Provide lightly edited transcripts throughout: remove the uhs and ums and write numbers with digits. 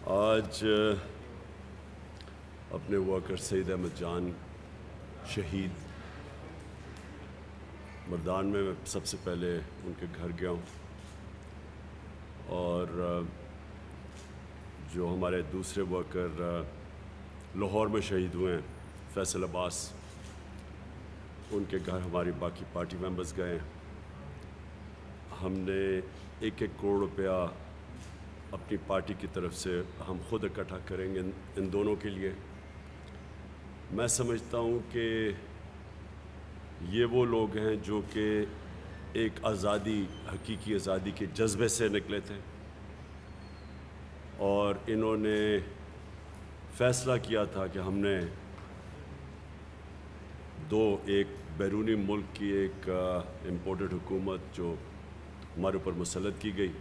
آج اپنے ورکر سعید احمد جان شہید مردان میں سب سے پہلے ان کے گھر گیا ہوں، اور جو ہمارے دوسرے ورکر لاہور میں شہید ہوئے ہیں فیصل عباس، ان کے گھر ہماری باقی پارٹی ممبرز گئے ہیں۔ ہم نے 1-1 کروڑ روپیہ اپنی پارٹی کی طرف سے ہم خود اکٹھا کریں گے ان دونوں کے لیے۔ میں سمجھتا ہوں کہ یہ وہ لوگ ہیں جو کہ ایک آزادی، حقیقی آزادی کے جذبے سے نکلے تھے، اور انہوں نے فیصلہ کیا تھا کہ ہم نے ایک بیرونی ملک کی ایک امپورٹڈ حکومت جو ہمارے اوپر مسلط کی گئی،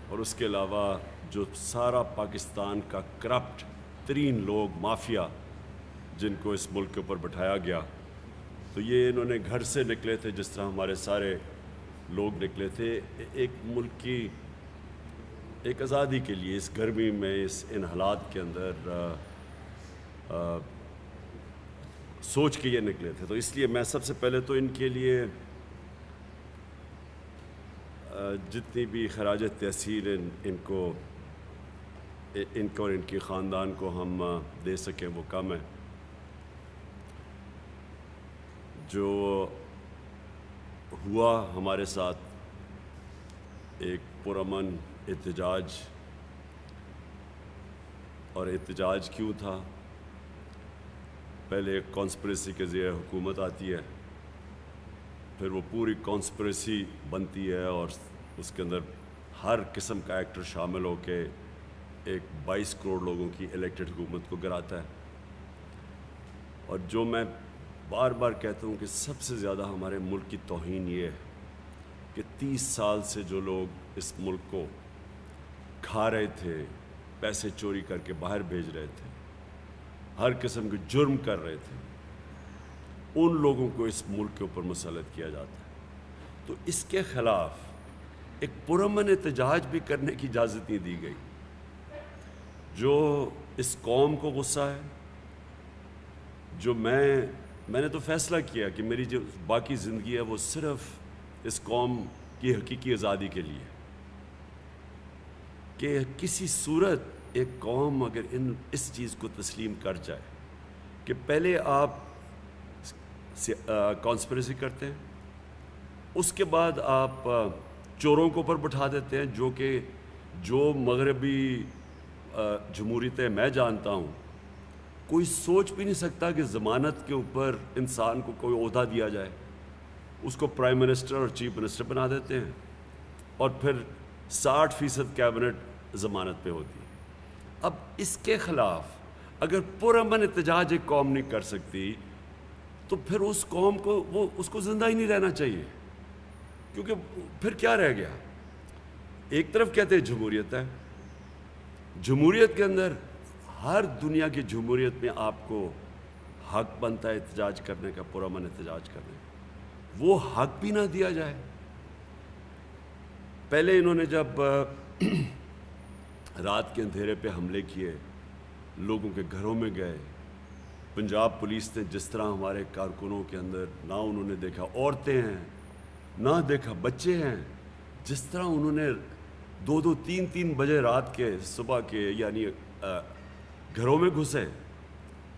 اور اس کے علاوہ جو سارا پاکستان کا کرپٹ ترین لوگ، مافیا، جن کو اس ملک کے اوپر بٹھایا گیا، تو یہ انہوں نے گھر سے نکلے تھے جس طرح ہمارے سارے لوگ نکلے تھے، ایک ملک کی ایک آزادی کے لیے، اس گرمی میں، ان حالات کے اندر سوچ کے یہ نکلے تھے۔ تو اس لیے میں سب سے پہلے تو ان کے لیے جتنی بھی خراج تحسین ان کو اور ان کے خاندان کو ہم دے سکیں وہ کم ہے۔ جو ہوا ہمارے ساتھ ایک پرامن احتجاج، اور احتجاج کیوں تھا؟ پہلے ایک کانسپریسی کے ذریعے حکومت آتی ہے، پھر وہ پوری کانسپریسی بنتی ہے، اور اس کے اندر ہر قسم کا ایکٹر شامل ہو کے ایک 22 کروڑ لوگوں کی الیکٹڈ حکومت کو گراتا ہے۔ اور جو میں بار بار کہتا ہوں کہ سب سے زیادہ ہمارے ملک کی توہین یہ ہے کہ 30 سال سے جو لوگ اس ملک کو کھا رہے تھے، پیسے چوری کر کے باہر بھیج رہے تھے، ہر قسم کے جرم کر رہے تھے، ان لوگوں کو اس ملک کے اوپر مسلط کیا جاتا ہے۔ تو اس کے خلاف ایک پرامن احتجاج بھی کرنے کی اجازت نہیں دی گئی۔ جو اس قوم کو غصہ ہے، جو میں نے تو فیصلہ کیا کہ میری جو باقی زندگی ہے وہ صرف اس قوم کی حقیقی آزادی کے لیے، کہ کسی صورت ایک قوم اگر اس چیز کو تسلیم کر جائے کہ پہلے آپ کانسپریسی کرتے ہیں، اس کے بعد آپ چوروں کو اوپر بٹھا دیتے ہیں، جو مغربی جمہوریتیں میں جانتا ہوں، کوئی سوچ بھی نہیں سکتا کہ ضمانت کے اوپر انسان کو کوئی عہدہ دیا جائے، اس کو پرائم منسٹر اور چیف منسٹر بنا دیتے ہیں، اور پھر 60% کیبنٹ ضمانت پہ ہوتی ہے۔ اب اس کے خلاف اگر پرامن احتجاج ایک قوم نہیں کر سکتی، تو پھر اس قوم کو اس کو زندہ ہی نہیں رہنا چاہیے، کیونکہ پھر کیا رہ گیا؟ ایک طرف کہتے ہیں جمہوریت ہے، جمہوریت کے اندر ہر دنیا کی جمہوریت میں آپ کو حق بنتا ہے احتجاج کرنے کا، پرامن احتجاج کرنے کا، وہ حق بھی نہ دیا جائے۔ پہلے انہوں نے جب رات کے اندھیرے پہ حملے کیے، لوگوں کے گھروں میں گئے، پنجاب پولیس نے جس طرح ہمارے کارکنوں کے اندر نہ انہوں نے دیکھا عورتیں ہیں، نہ دیکھا بچے ہیں، جس طرح انہوں نے 2-2 3-3 بجے رات کے، صبح کے، یعنی گھروں میں گھسے۔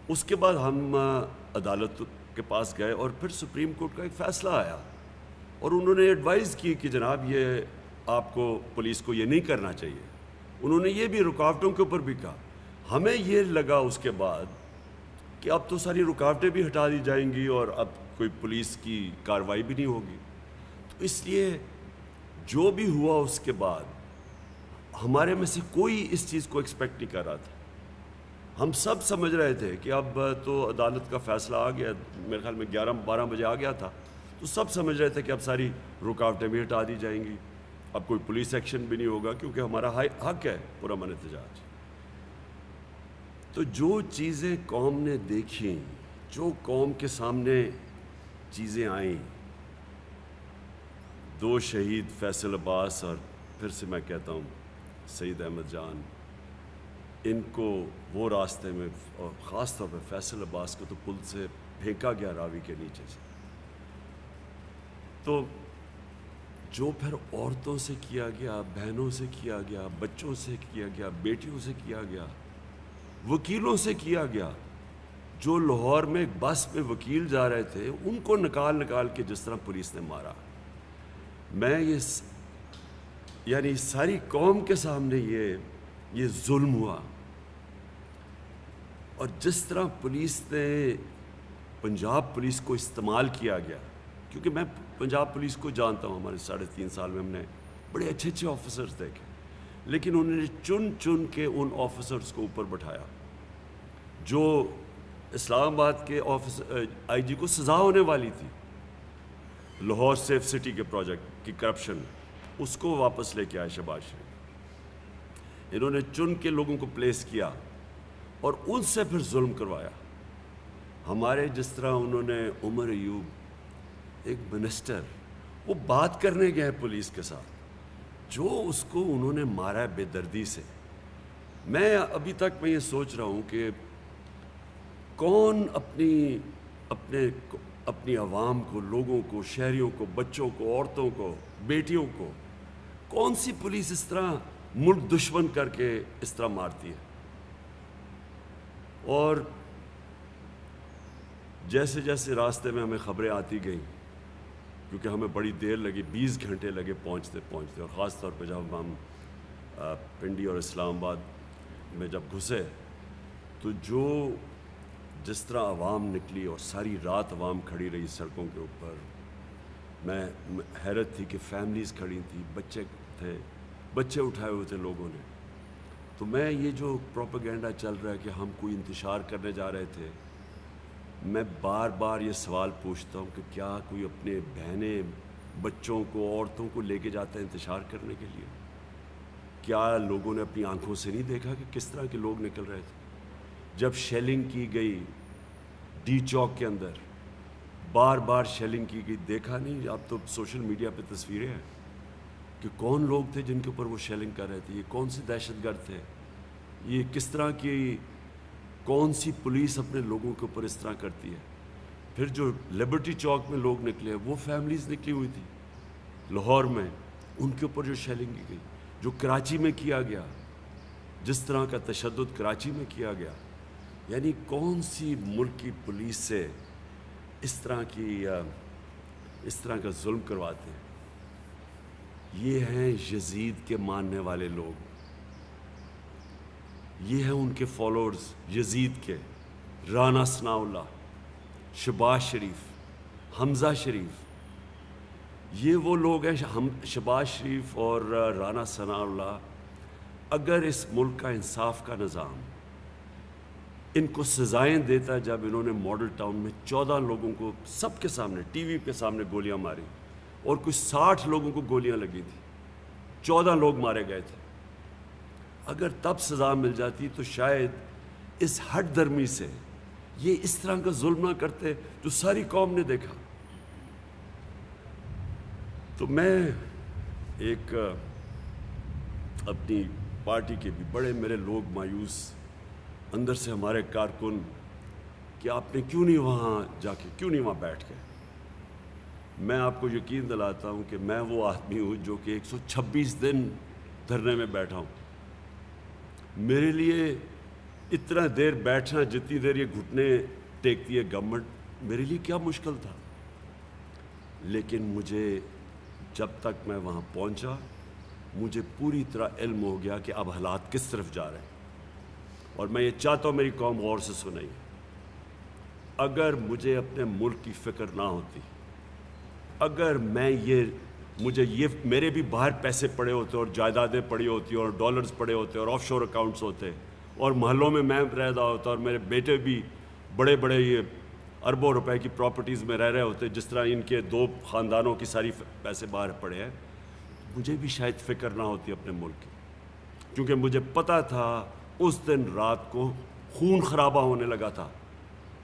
اس کے بعد ہم عدالت کے پاس گئے، اور پھر سپریم کورٹ کا ایک فیصلہ آیا، اور انہوں نے ایڈوائز کی کہ جناب یہ آپ کو، پولیس کو یہ نہیں کرنا چاہیے۔ انہوں نے یہ بھی رکاوٹوں کے اوپر بھی کہا۔ ہمیں یہ لگا اس کے بعد کہ اب تو ساری رکاوٹیں بھی ہٹا دی جائیں گی، اور اب کوئی پولیس کی کارروائی بھی نہیں ہوگی۔ تو اس لیے جو بھی ہوا اس کے بعد، ہمارے میں سے کوئی اس چیز کو ایکسپیکٹ نہیں کر رہا تھا۔ ہم سب سمجھ رہے تھے کہ اب تو عدالت کا فیصلہ آ گیا، میرے خیال میں 11-12 بجے آ گیا تھا، تو سب سمجھ رہے تھے کہ اب ساری رکاوٹیں بھی ہٹا دی جائیں گی، اب کوئی پولیس ایکشن بھی نہیں ہوگا، کیونکہ ہمارا حق ہے پرامن احتجاج۔ تو جو چیزیں قوم نے دیکھیں، جو قوم کے سامنے چیزیں آئیں، 2 شہید فیصل عباس، اور پھر سے میں کہتا ہوں سعید احمد جان، ان کو وہ راستے میں، اور خاص طور پہ فیصل عباس کو تو پل سے پھینکا گیا راوی کے نیچے سے. تو جو پھر عورتوں سے کیا گیا، بہنوں سے کیا گیا، بچوں سے کیا گیا، بیٹیوں سے کیا گیا، وکیلوں سے کیا گیا، جو لاہور میں ایک بس میں وکیل جا رہے تھے ان کو نکال کے جس طرح پولیس نے مارا. میں یعنی ساری قوم کے سامنے یہ ظلم ہوا. اور جس طرح پولیس نے پنجاب پولیس کو استعمال کیا گیا، کیونکہ میں پنجاب پولیس کو جانتا ہوں، ہمارے 3.5 سال میں ہم نے بڑے اچھے آفیسرز دیکھے، لیکن انہوں نے چن کے ان آفیسرز کو اوپر بٹھایا جو اسلام آباد کے آئی جی کو سزا ہونے والی تھی لاہور سیف سٹی کے پروجیکٹ کی کرپشن، اس کو واپس لے کے آئے شہباز شریف. انہوں نے چن کے لوگوں کو پلیس کیا اور ان سے پھر ظلم کروایا. ہمارے جس طرح انہوں نے عمر ایوب ایک منسٹر، وہ بات کرنے گئے پولیس کے ساتھ، جو اس کو انہوں نے مارا ہے بے دردی سے. میں ابھی تک یہ سوچ رہا ہوں کہ کون اپنی عوام کو، لوگوں کو، شہریوں کو، بچوں کو، عورتوں کو، بیٹیوں کو، کون سی پولیس اس طرح ملک دشمن کر کے اس طرح مارتی ہے. اور جیسے جیسے راستے میں ہمیں خبریں آتی گئیں، کیونکہ ہمیں بڑی دیر لگی، 20 گھنٹے لگے پہنچتے، اور خاص طور پہ جب ہم پنڈی اور اسلام آباد میں جب گھسے تو جس طرح عوام نکلی اور ساری رات عوام کھڑی رہی سڑکوں کے اوپر، میں حیرت تھی کہ فیملیز کھڑی تھیں، بچے تھے، بچے اٹھائے ہوئے تھے لوگوں نے. تو میں یہ جو پروپیگنڈا چل رہا ہے کہ ہم کوئی انتشار کرنے جا رہے تھے، میں بار بار یہ سوال پوچھتا ہوں کہ کیا کوئی اپنے بہنیں، بچوں کو، عورتوں کو لے کے جاتا ہے انتشار کرنے کے لیے؟ کیا لوگوں نے اپنی آنکھوں سے نہیں دیکھا کہ کس طرح کے لوگ نکل رہے تھے؟ جب شیلنگ کی گئی ڈی چوک کے اندر، بار بار شیلنگ کی گئی، دیکھا نہیں؟ اب تو سوشل میڈیا پہ تصویریں ہیں کہ کون لوگ تھے جن کے اوپر وہ شیلنگ کر رہے تھے، یہ کون سے دہشت گرد تھے، یہ کس طرح کی، کون سی پولیس اپنے لوگوں کے اوپر اس طرح کرتی ہے. پھر جو لبرٹی چوک میں لوگ نکلے، وہ فیملیز نکلی ہوئی تھی لاہور میں، ان کے اوپر جو شیلنگ کی گئی، جو کراچی میں کیا گیا، جس طرح کا تشدد کراچی میں کیا گیا. یعنی کون سی ملک کی پولیس سے اس طرح کا ظلم کرواتے ہیں؟ یہ ہیں یزید کے ماننے والے لوگ، یہ ہیں ان کے فالوورز یزید کے، رانا ثناء اللہ، شہباز شریف، حمزہ شریف. یہ وہ لوگ ہیں، شہباز شریف اور رانا ثناء اللہ. اگر اس ملک کا انصاف کا نظام ان کو سزائیں دیتا، جب انہوں نے ماڈل ٹاؤن میں 14 لوگوں کو سب کے سامنے، ٹی وی کے سامنے گولیاں ماری، اور کچھ 60 لوگوں کو گولیاں لگی تھیں، 14 لوگ مارے گئے تھے، اگر تب سزا مل جاتی تو شاید اس ہٹ درمی سے یہ اس طرح کا ظلم نہ کرتے جو ساری قوم نے دیکھا. تو میں ایک اپنی پارٹی کے بھی بڑے میرے لوگ مایوس اندر سے، ہمارے کارکن، کہ آپ نے کیوں نہیں وہاں جا کے، کیوں نہیں وہاں بیٹھ گئے. میں آپ کو یقین دلاتا ہوں کہ میں وہ آدمی ہوں جو کہ 126 دن دھرنے میں بیٹھا ہوں. میرے لیے اتنا دیر بیٹھنا، جتنی دیر یہ گھٹنے ٹیکتی ہے گورنمنٹ، میرے لیے کیا مشکل تھا. لیکن مجھے جب تک میں وہاں پہنچا، مجھے پوری طرح علم ہو گیا کہ اب حالات کس طرف جا رہے ہیں. اور میں یہ چاہتا ہوں میری قوم غور سے سنیں. اگر مجھے اپنے ملک کی فکر نہ ہوتی، اگر مجھے میرے بھی باہر پیسے پڑے ہوتے اور جائیدادیں پڑی ہوتی اور ڈالرز پڑے ہوتے اور آف شور اکاؤنٹس ہوتے، اور محلوں میں رہ رہا ہوتا، اور میرے بیٹے بھی بڑے بڑے یہ اربوں روپے کی پراپرٹیز میں رہ رہے ہوتے، جس طرح ان کے 2 خاندانوں کی ساری پیسے باہر پڑے ہیں، مجھے بھی شاید فکر نہ ہوتی اپنے ملک کی. کیونکہ مجھے پتا تھا اس دن رات کو خون خرابہ ہونے لگا تھا.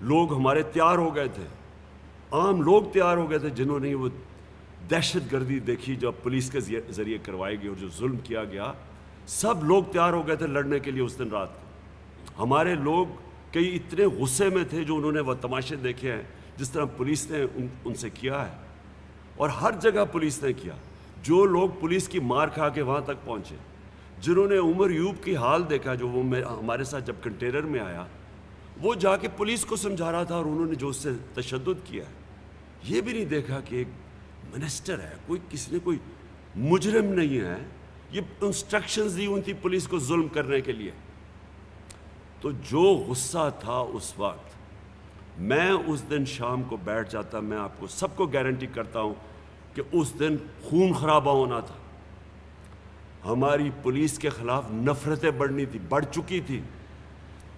لوگ ہمارے تیار ہو گئے تھے، عام لوگ تیار ہو گئے تھے، جنہوں نے وہ دہشت گردی دیکھی جو پولیس کے ذریعے کروائی گئی اور جو ظلم کیا گیا، سب لوگ تیار ہو گئے تھے لڑنے کے لیے اس دن رات کو. ہمارے لوگ کئی اتنے غصے میں تھے جو انہوں نے وہ تماشے دیکھے ہیں جس طرح پولیس نے ان سے کیا ہے، اور ہر جگہ پولیس نے کیا۔ جو لوگ پولیس کی مار کھا کے وہاں تک پہنچے، جنہوں نے عمر یوب کی حال دیکھا جو وہ ہمارے ساتھ جب کنٹینر میں آیا، وہ جا کے پولیس کو سمجھا رہا تھا اور انہوں نے جو اس سے تشدد کیا ہے، یہ بھی نہیں دیکھا کہ ایک منسٹر ہے، کسی نے کوئی مجرم نہیں ہے، یہ انسٹرکشنز دی ہوئی تھی پولیس کو ظلم کرنے کے لیے۔ تو جو غصہ تھا اس وقت، میں اس دن شام کو بیٹھ جاتا، میں آپ کو سب کو گارنٹی کرتا ہوں کہ اس دن خون خرابہ ہونا تھا۔ ہماری پولیس کے خلاف نفرتیں بڑھنی تھی، بڑھ چکی تھی،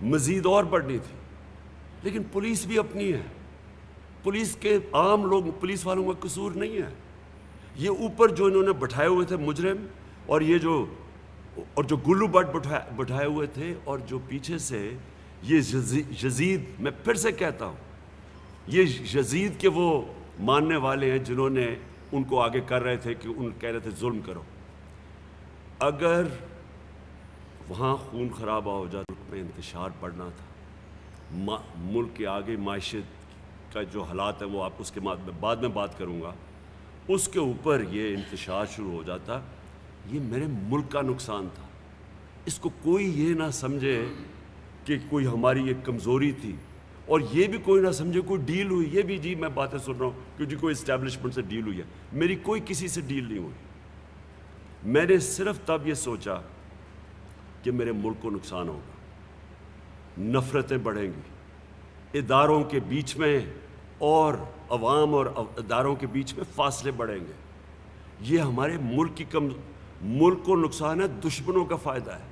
مزید اور بڑھنی تھی، لیکن پولیس بھی اپنی ہے، پولیس کے عام لوگ، پولیس والوں کا قصور نہیں ہے۔ یہ اوپر جو انہوں نے بٹھائے ہوئے تھے مجرم، اور یہ جو گلو بٹ بٹھائے ہوئے تھے، اور جو پیچھے سے یہ یزید، میں پھر سے کہتا ہوں، یہ یزید کے وہ ماننے والے ہیں جنہوں نے ان کو آگے کر رہے تھے کہ ان کہہ رہے تھے ظلم کرو۔ اگر وہاں خون خرابہ ہو جاتا، ملک میں انتشار پڑنا تھا، ملک کے آگے معیشت کا جو حالات ہیں وہ آپ اس کے بعد میں بات کروں گا، اس کے اوپر یہ انتشار شروع ہو جاتا، یہ میرے ملک کا نقصان تھا۔ اس کو کوئی یہ نہ سمجھے کہ کوئی ہماری ایک کمزوری تھی، اور یہ بھی کوئی نہ سمجھے کوئی ڈیل ہوئی، یہ بھی جی میں باتیں سن رہا ہوں کہ جی کوئی اسٹیبلشمنٹ سے ڈیل ہوئی ہے، میری کوئی کسی سے ڈیل نہیں ہوئی۔ میں نے صرف تب یہ سوچا کہ میرے ملک کو نقصان ہوگا، نفرتیں بڑھیں گی، اداروں کے بیچ میں اور عوام اور اداروں کے بیچ میں فاصلے بڑھیں گے، یہ ہمارے ملک کو نقصان ہے، دشمنوں کا فائدہ ہے۔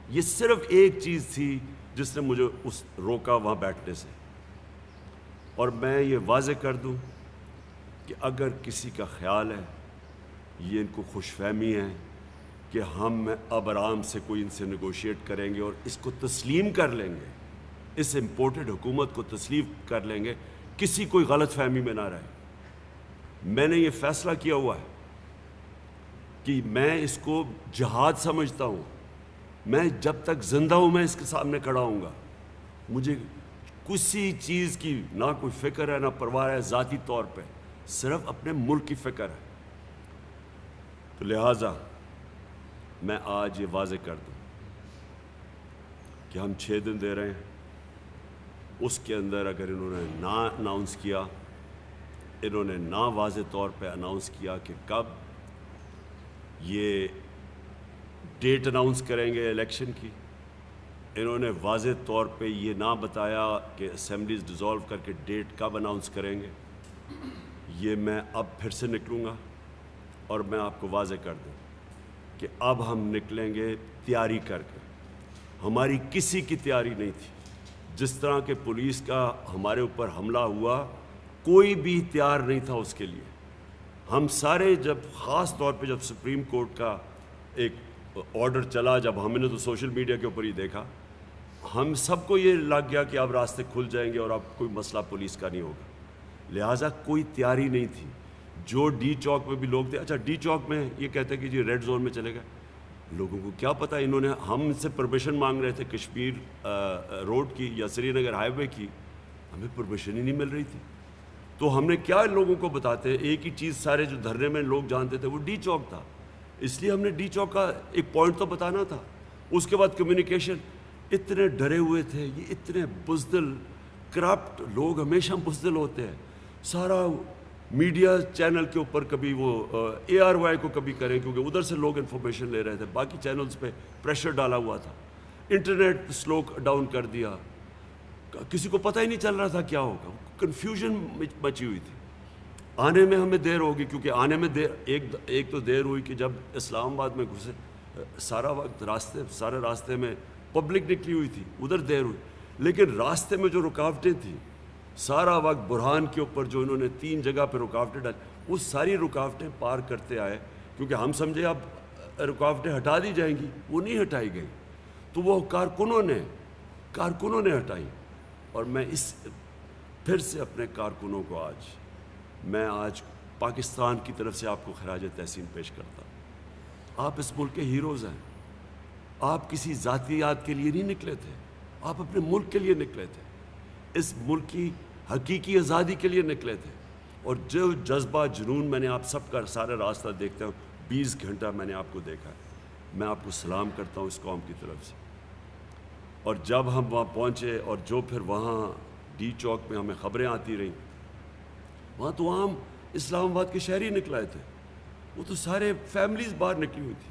یہ صرف ایک چیز تھی جس نے مجھے روکا وہاں بیٹھنے سے۔ اور میں یہ واضح کر دوں کہ اگر کسی کا خیال ہے، یہ ان کو خوش فہمی ہے کہ ہم اب آرام سے کوئی ان سے نیگوشیٹ کریں گے اور اس کو تسلیم کر لیں گے، اس امپورٹڈ حکومت کو تسلیم کر لیں گے، کسی کوئی غلط فہمی میں نہ رہے۔ میں نے یہ فیصلہ کیا ہوا ہے کہ میں اس کو جہاد سمجھتا ہوں، میں جب تک زندہ ہوں میں اس کے سامنے کھڑا ہوں گا، مجھے کسی چیز کی نہ کوئی فکر ہے نہ پرواہ ہے ذاتی طور پہ، صرف اپنے ملک کی فکر ہے۔ تو لہٰذا میں آج یہ واضح کر دوں کہ ہم 6 دن دے رہے ہیں، اس کے اندر اگر انہوں نے نہ اناؤنس کیا، انہوں نے نہ واضح طور پہ اناؤنس کیا کہ کب یہ ڈیٹ اناؤنس کریں گے الیکشن کی، انہوں نے واضح طور پہ یہ نہ بتایا کہ اسمبلیز ڈیزالو کر کے ڈیٹ کب اناؤنس کریں گے، یہ میں اب پھر سے نکلوں گا اور میں آپ کو واضح کر دوں کہ اب ہم نکلیں گے تیاری کر کے۔ ہماری کسی کی تیاری نہیں تھی، جس طرح کہ پولیس کا ہمارے اوپر حملہ ہوا، کوئی بھی تیار نہیں تھا اس کے لیے۔ ہم سارے جب خاص طور پہ جب سپریم کورٹ کا ایک آرڈر چلا، جب ہم نے تو سوشل میڈیا کے اوپر ہی دیکھا، ہم سب کو یہ لگ گیا کہ اب راستے کھل جائیں گے اور اب کوئی مسئلہ پولیس کا نہیں ہوگا، لہٰذا کوئی تیاری نہیں تھی۔ جو ڈی چوک میں بھی لوگ تھے، اچھا ڈی چوک میں یہ کہتے کہ جی ریڈ زون میں چلے گئے، لوگوں کو کیا پتہ، انہوں نے ہم سے پرمیشن مانگ رہے تھے کشمیر روڈ کی یا سری نگر ہائی وے کی، ہمیں پرمیشن ہی نہیں مل رہی تھی، تو ہم نے کیا لوگوں کو بتاتے، ایک ہی چیز سارے جو دھرنے میں لوگ جانتے تھے وہ ڈی چوک تھا، اس لیے ہم نے ڈی چوک کا ایک پوائنٹ تو بتانا تھا۔ اس کے بعد کمیونیکیشن، اتنے ڈرے ہوئے تھے، یہ اتنے بزدل کرپٹ لوگ ہمیشہ بزدل ہوتے ہیں، سارا میڈیا چینل کے اوپر کبھی وہ ARY کو کبھی کریں کیونکہ ادھر سے لوگ انفارمیشن لے رہے تھے، باقی چینلز پہ پریشر ڈالا ہوا تھا، انٹرنیٹ سلو ڈاؤن کر دیا، کسی کو پتہ ہی نہیں چل رہا تھا کیا ہوگا، کنفیوژن مچی ہوئی تھی۔ آنے میں ہمیں دیر ہوگی، کیونکہ آنے میں ایک تو دیر ہوئی کہ جب اسلام آباد میں گھسے، سارا وقت سارے راستے میں پبلک نکلی ہوئی تھی، ادھر دیر ہوئی، لیکن راستے میں جو رکاوٹیں تھیں، سارا وقت برہان کے اوپر جو انہوں نے 3 جگہ پہ رکاوٹیں ڈالی، وہ ساری رکاوٹیں پار کرتے آئے، کیونکہ ہم سمجھے اب رکاوٹیں ہٹا دی جائیں گی، وہ نہیں ہٹائی گئی، تو وہ کارکنوں نے ہٹائی۔ اور میں پھر سے اپنے کارکنوں کو آج پاکستان کی طرف سے آپ کو خراج تحسین پیش کرتا ہوں۔ آپ اس ملک کے ہیروز ہیں، آپ کسی ذاتیات کے لیے نہیں نکلے تھے، آپ اپنے ملک کے لیے نکلے تھے, اس ملک کی حقیقی آزادی کے لیے نکلے تھے. اور جو جذبہ جنون میں نے آپ سب کا سارا راستہ دیکھتا ہوں, 20 گھنٹہ میں نے آپ کو دیکھا ہے. میں آپ کو سلام کرتا ہوں اس قوم کی طرف سے. اور جب ہم وہاں پہنچے اور جو پھر وہاں ڈی چوک میں ہمیں خبریں آتی رہیں, وہاں تو عام اسلام آباد کے شہری نکلائے تھے, وہ تو سارے فیملیز باہر نکلی ہوئی تھی.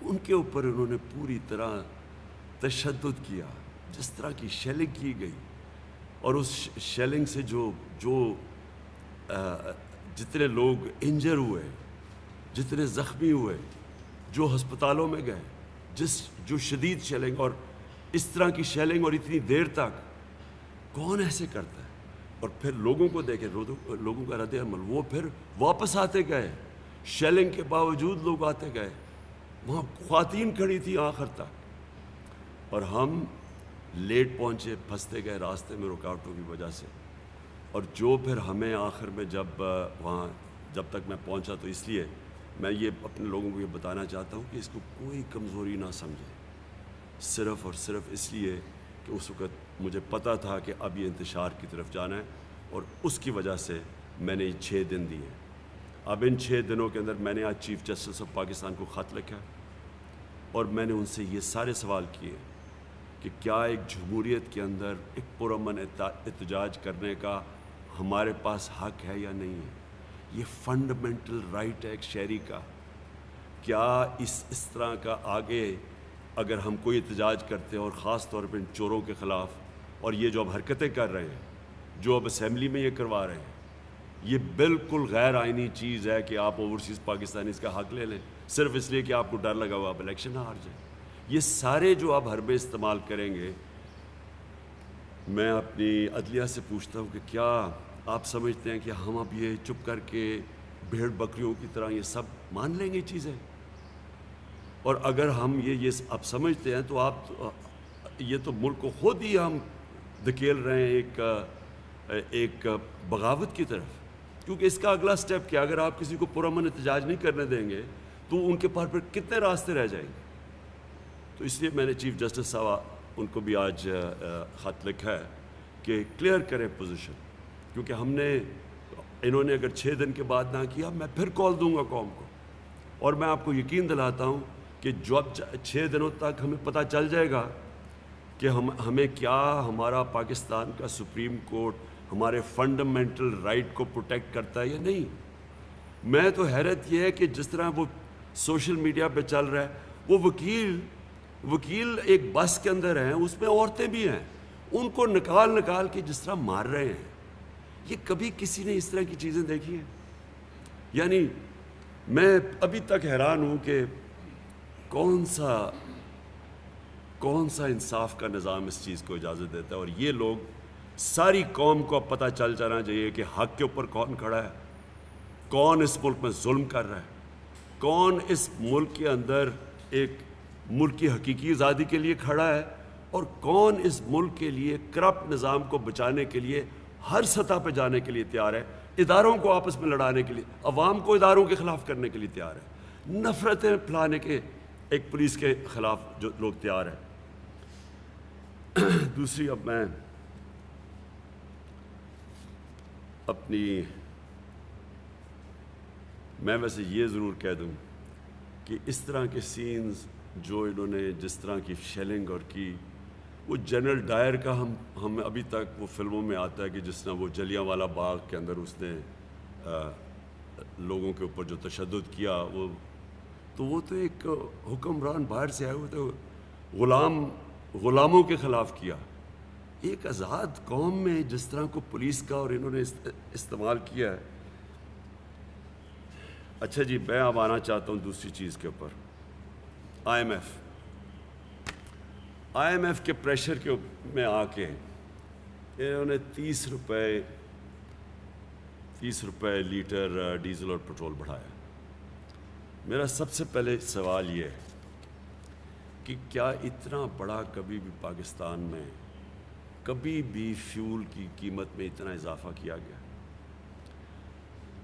ان کے اوپر انہوں نے پوری طرح تشدد کیا, جس طرح کی شیلنگ کی گئی, اور اس شیلنگ سے جو جتنے لوگ انجر ہوئے, جتنے زخمی ہوئے, جو ہسپتالوں میں گئے, جو شدید شیلنگ, اور اس طرح کی شیلنگ اور اتنی دیر تک کون ایسے کرتا ہے. اور پھر لوگوں کو دیکھیں, لوگوں کا رد عمل, وہ پھر واپس آتے گئے, شیلنگ کے باوجود لوگ آتے گئے. وہاں خواتین کھڑی تھی آخر تک, اور ہم لیٹ پہنچے, پھنستے گئے راستے میں رکاوٹوں کی وجہ سے. اور جو پھر ہمیں آخر میں جب تک میں پہنچا, تو اس لیے میں یہ اپنے لوگوں کو یہ بتانا چاہتا ہوں کہ اس کو کوئی کمزوری نہ سمجھیں, صرف اور صرف اس لیے کہ اس وقت مجھے پتہ تھا کہ اب یہ انتشار کی طرف جانا ہے, اور اس کی وجہ سے میں نے یہ 6 دن دیے. اب ان 6 دنوں کے اندر میں نے آج چیف جسٹس آف پاکستان کو خط لکھا, اور میں نے ان سے یہ سارے سوال کیے کہ کیا ایک جمہوریت کے اندر ایک پرامن احتجاج کرنے کا ہمارے پاس حق ہے یا نہیں ہے. یہ فنڈامنٹل رائٹ ہے ایک شہری کا. کیا اس طرح کا آگے اگر ہم کوئی احتجاج کرتے ہیں, اور خاص طور پہ ان چوروں کے خلاف, اور یہ جو اب حرکتیں کر رہے ہیں, جو اب اسمبلی میں یہ کروا رہے ہیں, یہ بالکل غیر آئینی چیز ہے کہ آپ اوورسیز پاکستانی اس کا حق لے لیں صرف اس لیے کہ آپ کو ڈر لگا ہوا آپ الیکشن نہ ہار جائیں. یہ سارے جو آپ حربے استعمال کریں گے, میں اپنی عدلیہ سے پوچھتا ہوں کہ کیا آپ سمجھتے ہیں کہ ہم اب یہ چپ کر کے بھیڑ بکریوں کی طرح یہ سب مان لیں گے چیزیں؟ اور اگر ہم یہ اب سمجھتے ہیں تو یہ تو ملک کو خود ہی ہم دھکیل رہے ہیں ایک بغاوت کی طرف. کیونکہ اس کا اگلا سٹیپ کیا, اگر آپ کسی کو پرامن احتجاج نہیں کرنے دیں گے تو ان کے پاس پھر کتنے راستے رہ جائیں گے. تو اس لیے میں نے چیف جسٹس صاحب ان کو بھی آج خط لکھا ہے کہ کلیئر کریں پوزیشن, کیونکہ انہوں نے اگر 6 دن کے بعد نہ کیا, میں پھر کال دوں گا قوم کو. اور میں آپ کو یقین دلاتا ہوں کہ جو اب 6 دنوں تک ہمیں پتہ چل جائے گا کہ ہمیں کیا ہمارا پاکستان کا سپریم کورٹ ہمارے فنڈامنٹل رائٹ کو پروٹیکٹ کرتا ہے یا نہیں. میں تو حیرت یہ ہے کہ جس طرح وہ سوشل میڈیا پہ چل رہا ہے, وہ وکیل ایک بس کے اندر ہیں, اس میں عورتیں بھی ہیں, ان کو نکال کے جس طرح مار رہے ہیں. یہ کبھی کسی نے اس طرح کی چیزیں دیکھی ہیں؟ یعنی میں ابھی تک حیران ہوں کہ کون سا انصاف کا نظام اس چیز کو اجازت دیتا ہے. اور یہ لوگ, ساری قوم کو اب پتہ چل جانا چاہیے کہ حق کے اوپر کون کھڑا ہے, کون اس ملک میں ظلم کر رہا ہے, کون اس ملک کے اندر ایک ملک کی حقیقی آزادی کے لیے کھڑا ہے, اور کون اس ملک کے لیے کرپٹ نظام کو بچانے کے لیے ہر سطح پہ جانے کے لیے تیار ہے, اداروں کو آپس میں لڑانے کے لیے, عوام کو اداروں کے خلاف کرنے کے لیے تیار ہے, نفرتیں پھیلانے کے ایک پولیس کے خلاف جو لوگ تیار ہیں. دوسری, اب میں ویسے یہ ضرور کہہ دوں کہ اس طرح کے سینز جو انہوں نے جس طرح کی شیلنگ اور کی, وہ جنرل ڈائر کا ہم ابھی تک وہ فلموں میں آتا ہے کہ جس طرح وہ جلیانوالہ باغ کے اندر اس نے لوگوں کے اوپر جو تشدد کیا, وہ تو ایک حکمران باہر سے آئے ہوئے تھے, غلاموں کے خلاف کیا. ایک آزاد قوم میں جس طرح کو پولیس کا اور انہوں نے استعمال کیا ہے. اچھا جی, میں اب آنا چاہتا ہوں دوسری چیز کے اوپر. آئی ایم ایف کے پریشر کے میں آ کے انہوں نے 30 روپے لیٹر ڈیزل اور پٹرول بڑھایا. میرا سب سے پہلے سوال یہ ہے کہ کیا اتنا بڑا کبھی بھی پاکستان میں کبھی بھی فیول کی قیمت میں اتنا اضافہ کیا گیا؟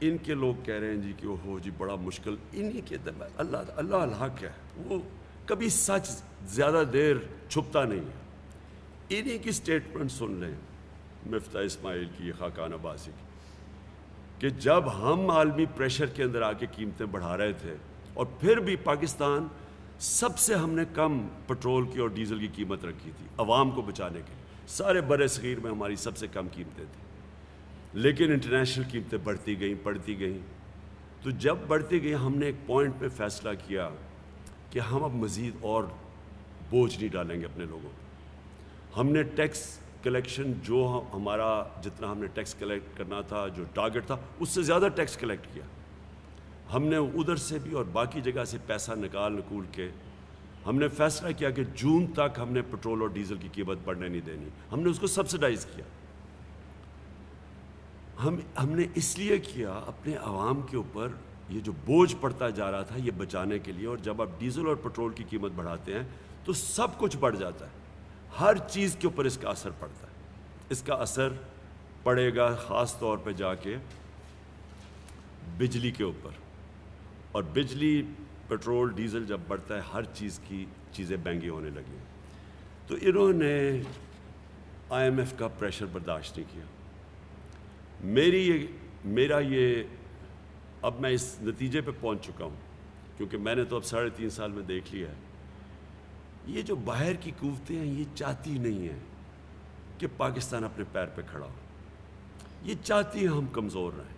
ان کے لوگ کہہ رہے ہیں جی کہ اوہو جی بڑا مشکل. انہی کے اللہ الحق ہے, وہ کبھی سچ زیادہ دیر چھپتا نہیں ہے. انہی کی سٹیٹمنٹ سن لیں مفتاح اسماعیل کی، خاقان عباسی کی، کہ جب ہم عالمی پریشر کے اندر آ کے قیمتیں بڑھا رہے تھے اور پھر بھی پاکستان سب سے ہم نے کم پٹرول کی اور ڈیزل کی قیمت رکھی تھی عوام کو بچانے کے لیے، سارے بر صغیر میں ہماری سب سے کم قیمتیں تھیں، لیکن انٹرنیشنل قیمتیں بڑھتی گئیں، تو جب بڑھتی گئی ہم نے ایک پوائنٹ پہ فیصلہ کیا کہ ہم اب مزید اور بوجھ نہیں ڈالیں گے اپنے لوگوں پہ۔ ہم نے ٹیکس کلیکشن جو ہمارا جتنا ہم نے ٹیکس کلیکٹ کرنا تھا، جو ٹارگٹ تھا، اس سے زیادہ ٹیکس کلیکٹ کیا۔ ہم نے ادھر سے بھی اور باقی جگہ سے پیسہ نکول کے ہم نے فیصلہ کیا کہ جون تک ہم نے پٹرول اور ڈیزل کی قیمت بڑھنے نہیں دینی، ہم نے اس کو سبسڈائز کیا۔ ہم نے اس لیے کیا اپنے عوام کے اوپر یہ جو بوجھ پڑتا جا رہا تھا یہ بچانے کے لیے، اور جب آپ ڈیزل اور پٹرول کی قیمت بڑھاتے ہیں تو سب کچھ بڑھ جاتا ہے، ہر چیز کے اوپر اس کا اثر پڑتا ہے۔ اس کا اثر پڑے گا خاص طور پہ جا کے بجلی کے اوپر، اور بجلی پٹرول ڈیزل جب بڑھتا ہے ہر چیز کی چیزیں مہنگی ہونے لگی، تو انہوں نے IMF کا پریشر برداشت نہیں کیا۔ میرا یہ اب میں اس نتیجے پہ پہنچ چکا ہوں، کیونکہ میں نے تو اب 3.5 سال میں دیکھ لیا ہے، یہ جو باہر کی قوتیں ہیں یہ چاہتی نہیں ہیں کہ پاکستان اپنے پیر پہ کھڑا ہو، یہ چاہتی ہیں ہم کمزور رہیں۔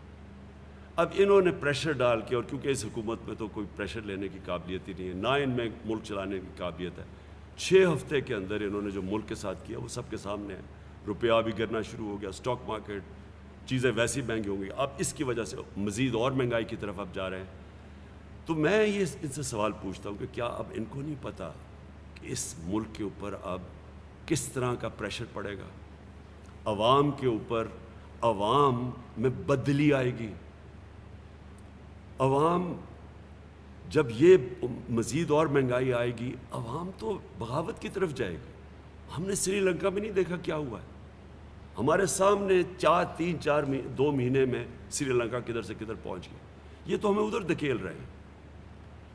اب انہوں نے پریشر ڈال کے، اور کیونکہ اس حکومت میں تو کوئی پریشر لینے کی قابلیت ہی نہیں ہے، نہ ان میں ملک چلانے کی قابلیت ہے، 6 ہفتے کے اندر انہوں نے جو ملک کے ساتھ کیا وہ سب کے سامنے ہے، روپیہ بھی گرنا شروع ہو گیا، سٹاک مارکیٹ، چیزیں ویسی مہنگی ہوں گی، اب اس کی وجہ سے مزید اور مہنگائی کی طرف اب جا رہے ہیں۔ تو میں یہ ان سے سوال پوچھتا ہوں کہ کیا اب ان کو نہیں پتا کہ اس ملک کے اوپر اب کس طرح کا پریشر پڑے گا، عوام کے اوپر، عوام میں بدلی آئے گی، عوام جب یہ مزید اور مہنگائی آئے گی عوام تو بغاوت کی طرف جائے گی۔ ہم نے سری لنکا میں نہیں دیکھا کیا ہوا ہے، ہمارے سامنے 2 مہینے میں سری لنکا کدھر سے کدھر پہنچ گیا، یہ تو ہمیں ادھر دھکیل رہے ہیں۔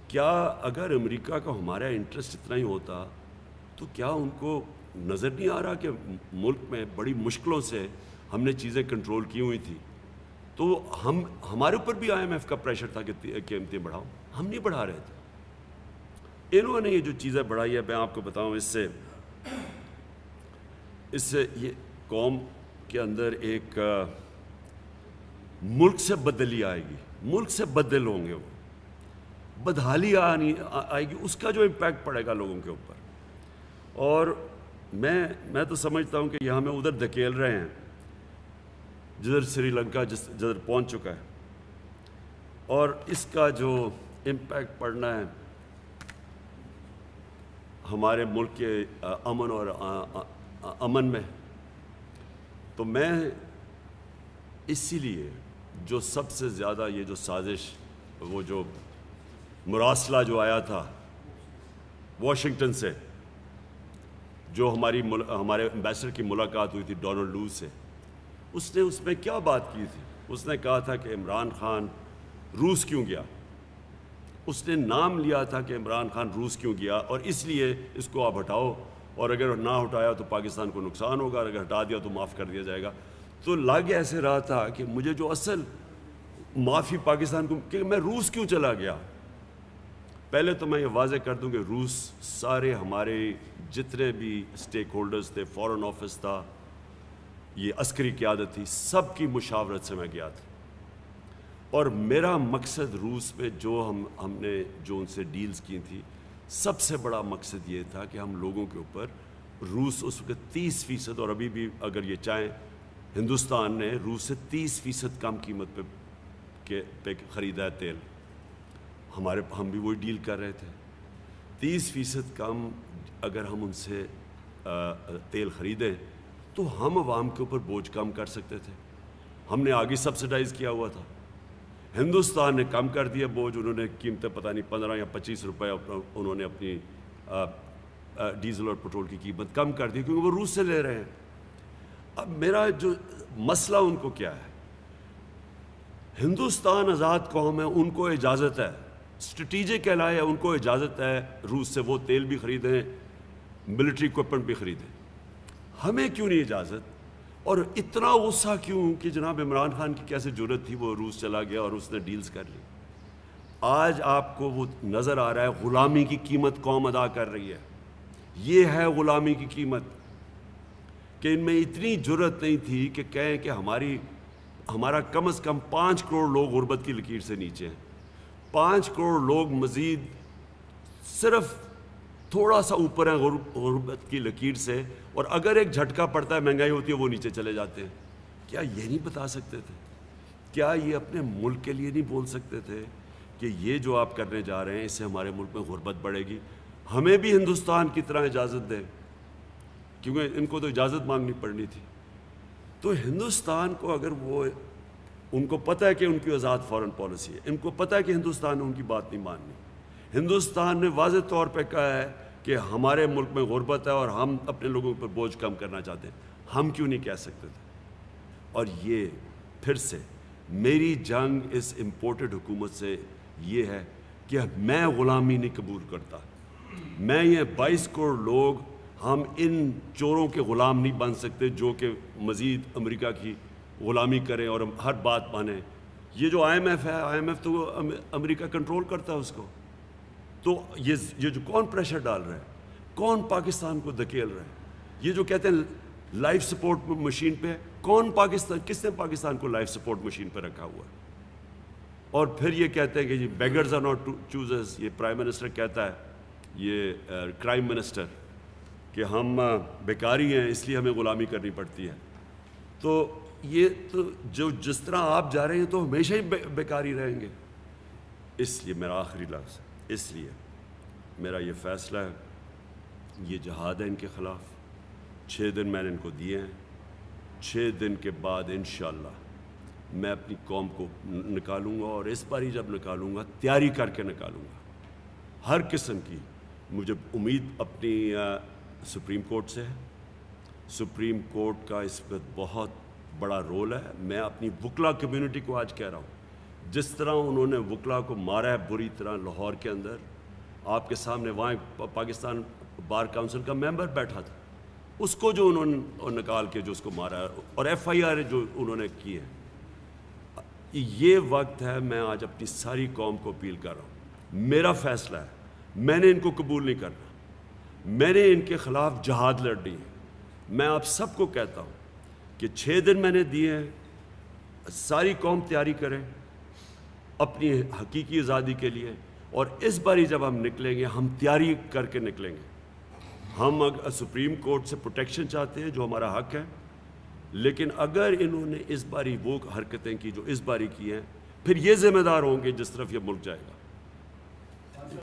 کیا اگر امریکہ کا ہمارا انٹرسٹ اتنا ہی ہوتا تو کیا ان کو نظر نہیں آ رہا کہ ملک میں بڑی مشکلوں سے ہم نے چیزیں کنٹرول کی ہوئی تھی، تو ہمارے اوپر بھی IMF کا پریشر تھا کہ قیمتیں بڑھاؤ، ہم نہیں بڑھا رہے تھے۔ انہوں نے یہ جو چیزیں بڑھائی ہے، میں آپ کو بتاؤں، اس سے یہ قوم کے اندر ایک ملک سے بدلی آئے گی، ملک سے بدل ہوں گے، وہ بدحالی آئے گی، اس کا جو امپیکٹ پڑے گا لوگوں کے اوپر۔ اور میں تو سمجھتا ہوں کہ یہ ہمیں ادھر دھکیل رہے ہیں جدھر سری لنکا جدھر پہنچ چکا ہے، اور اس کا جو امپیکٹ پڑنا ہے ہمارے ملک کے امن اور امن میں، تو میں اسی لیے جو سب سے زیادہ یہ جو سازش، وہ جو مراسلہ جو آیا تھا واشنگٹن سے، جو ہمارے امبیسڈر کی ملاقات ہوئی تھی ڈونلڈ لو سے، اس نے اس میں کیا بات کی تھی؟ اس نے کہا تھا کہ عمران خان روس کیوں گیا، اس نے نام لیا تھا کہ عمران خان روس کیوں گیا، اور اس لیے اس کو آپ ہٹاؤ، اور اگر نہ ہٹایا تو پاکستان کو نقصان ہوگا، اور اگر ہٹا دیا تو معاف کر دیا جائے گا۔ تو لگ ایسے رہا تھا کہ مجھے جو اصل معافی پاکستان کو، کہ میں روس کیوں چلا گیا۔ پہلے تو میں یہ واضح کر دوں کہ روس سارے ہمارے جتنے بھی اسٹیک ہولڈرز تھے، فارن آفس تھا، یہ عسکری قیادت تھی، سب کی مشاورت سے میں گیا تھا، اور میرا مقصد روس میں جو ہم نے جو ان سے ڈیلز کی تھی، سب سے بڑا مقصد یہ تھا کہ ہم لوگوں کے اوپر، روس اس وقت 30%، اور ابھی بھی اگر یہ چاہیں ہندوستان نے روس سے 30% کم قیمت پہ خریدا ہے تیل، ہم بھی وہی ڈیل کر رہے تھے، 30% کم اگر ہم ان سے تیل خریدیں تو ہم عوام کے اوپر بوجھ کم کر سکتے تھے۔ ہم نے آگے سبسڈائز کیا ہوا تھا، ہندوستان نے کم کر دیا بوجھ، انہوں نے قیمتیں پتہ نہیں 15 یا 25 روپے انہوں نے اپنی ڈیزل اور پٹرول کی قیمت کم کر دی، کیونکہ وہ روس سے لے رہے ہیں۔ اب میرا جو مسئلہ ان کو کیا ہے، ہندوستان آزاد قوم ہے، ان کو اجازت ہے، اسٹریٹجک ایلائی ہے، ان کو اجازت ہے روس سے وہ تیل بھی خریدیں، ملٹری اکوپمنٹ بھی خریدیں، ہمیں کیوں نہیں اجازت؟ اور اتنا غصہ کیوں کہ جناب عمران خان کی کیسے جرت تھی، وہ روس چلا گیا اور اس نے ڈیلز کر لی۔ آج آپ کو وہ نظر آ رہا ہے غلامی کی قیمت قوم ادا کر رہی ہے۔ یہ ہے غلامی کی قیمت، کہ ان میں اتنی جرت نہیں تھی کہ کہیں کہ ہمارا کم از کم 5 کروڑ لوگ غربت کی لکیر سے نیچے ہیں، 5 کروڑ لوگ مزید صرف تھوڑا سا اوپر ہیں غربت کی لکیر سے، اور اگر ایک جھٹکا پڑتا ہے، مہنگائی ہوتی ہے، وہ نیچے چلے جاتے ہیں۔ کیا یہ نہیں بتا سکتے تھے؟ کیا یہ اپنے ملک کے لیے نہیں بول سکتے تھے کہ یہ جو آپ کرنے جا رہے ہیں اس سے ہمارے ملک میں غربت بڑھے گی؟ ہمیں بھی ہندوستان کی طرح اجازت دیں، کیونکہ ان کو تو اجازت مانگنی پڑنی تھی۔ تو ہندوستان کو اگر ان کو پتہ ہے کہ ان کی آزاد فارن پالیسی ہے، ان کو پتہ ہے کہ ہندوستان نے ان کی بات نہیں ماننی، ہندوستان نے واضح طور پہ کہا ہے کہ ہمارے ملک میں غربت ہے اور ہم اپنے لوگوں پر بوجھ کم کرنا چاہتے ہیں، ہم کیوں نہیں کہہ سکتے تھے؟ اور یہ پھر سے میری جنگ اس امپورٹڈ حکومت سے یہ ہے کہ میں غلامی نہیں قبول کرتا۔ میں یہ 22 کروڑ لوگ، ہم ان چوروں کے غلام نہیں بن سکتے جو کہ مزید امریکہ کی غلامی کریں اور ہر بات مانیں۔ یہ جو IMF ہے، IMF تو امریکہ کنٹرول کرتا ہے اس کو۔ تو یہ جو کون پریشر ڈال رہا ہے، کون پاکستان کو دھکیل رہا ہے؟ یہ جو کہتے ہیں لائف سپورٹ مشین پہ، کس نے پاکستان کو لائف سپورٹ مشین پہ رکھا ہوا ہے؟ اور پھر یہ کہتے ہیں کہ جی بیگرز آر ناٹ چوزرز، یہ پرائم منسٹر کہتا ہے، یہ کرائم منسٹر، کہ ہم بیکاری ہیں اس لیے ہمیں غلامی کرنی پڑتی ہے۔ تو یہ تو جس طرح آپ جا رہے ہیں تو ہمیشہ ہی بیکاری رہیں گے۔ اس لیے میرا آخری لفظ، اس لیے میرا یہ فیصلہ ہے، یہ جہاد ہے ان کے خلاف۔ 6 دن میں نے ان کو دیے ہیں، 6 دن کے بعد انشاءاللہ میں اپنی قوم کو نکالوں گا، اور اس بار ہی جب نکالوں گا تیاری کر کے نکالوں گا ہر قسم کی۔ مجھے امید اپنی سپریم کورٹ سے ہے، سپریم کورٹ کا اس وقت بہت بڑا رول ہے۔ میں اپنی وکلا کمیونٹی کو آج کہہ رہا ہوں، جس طرح انہوں نے وکلا کو مارا ہے بری طرح لاہور کے اندر، آپ کے سامنے وہاں پاکستان بار کونسل کا ممبر بیٹھا تھا، اس کو جو انہوں نے نکال کے جو اس کو مارا ہے، اور FIR جو انہوں نے کی ہے۔ یہ وقت ہے، میں آج اپنی ساری قوم کو اپیل کر رہا ہوں، میرا فیصلہ ہے، میں نے ان کو قبول نہیں کرنا، میں نے ان کے خلاف جہاد لڑنی ہے۔ میں آپ سب کو کہتا ہوں کہ 6 دن میں نے دیے ہیں، ساری قوم تیاری کریں اپنی حقیقی آزادی کے لیے، اور اس باری جب ہم نکلیں گے ہم تیاری کر کے نکلیں گے۔ ہم سپریم کورٹ سے پروٹیکشن چاہتے ہیں جو ہمارا حق ہے، لیکن اگر انہوں نے اس باری وہ حرکتیں کی جو اس باری کی ہیں، پھر یہ ذمہ دار ہوں گے جس طرف یہ ملک جائے گا۔